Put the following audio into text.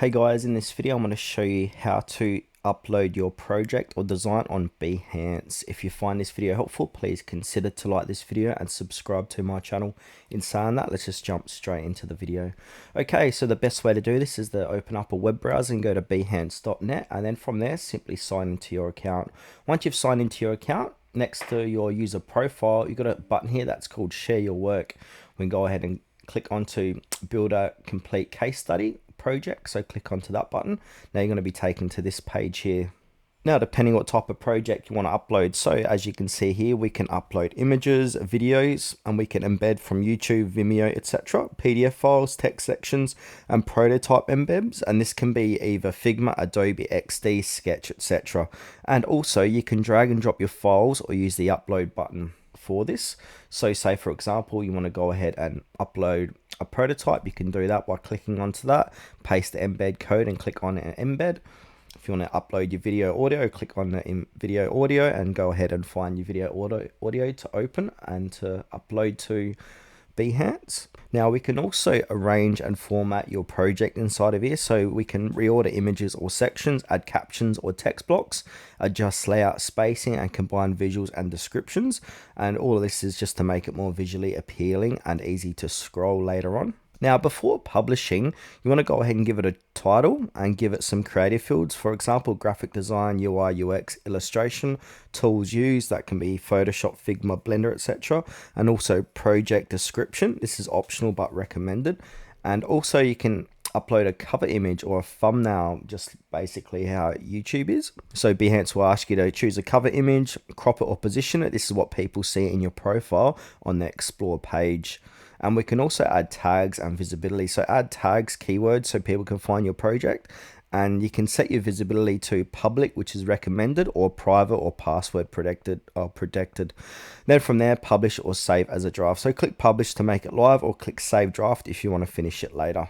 Hey guys, in this video I'm going to show you how to upload your project or design on Behance. If you find this video helpful, please consider to like this video and subscribe to my channel. In saying that, let's just jump straight into the video. Okay, so the best way to do this is to open up a web browser and go to behance.net, and then from there simply sign into your account. Once you've signed into your account, next to your user profile, you've got a button here that's called share your work. We can go ahead and click onto build a complete case study project, so click onto that button. Now you're going to be taken to this page here. Now, depending what type of project you want to upload, so as you can see here, we can upload images, videos, and we can embed from YouTube, Vimeo, etc., PDF files, text sections, and prototype embeds. And this can be either Figma, Adobe XD, Sketch, etc. And also you can drag and drop your files or use the upload button for this. So say for example you want to go ahead and upload a prototype, you can do that by clicking onto that, paste the embed code and click on an embed. If you want to upload your video audio, click on the video audio and go ahead and find your video audio to open and to upload to Behance. Now we can also arrange and format your project inside of here, so we can reorder images or sections, add captions or text blocks, adjust layout, spacing, and combine visuals and descriptions. And all of this is just to make it more visually appealing and easy to scroll later on. Now, before publishing, you want to go ahead and give it a title and give it some creative fields. For example, graphic design, UI, UX, illustration, tools used, that can be Photoshop, Figma, Blender, etc. And also project description. This is optional but recommended. And also you can upload a cover image or a thumbnail, just basically how YouTube is. So Behance will ask you to choose a cover image, crop it or position it. This is what people see in your profile on the explore page. And we can also add tags and visibility. So add tags, keywords, so people can find your project. And you can set your visibility to public, which is recommended, or private or password protected. Then from there, publish or save as a draft. So click publish to make it live, or click save draft if you want to finish it later.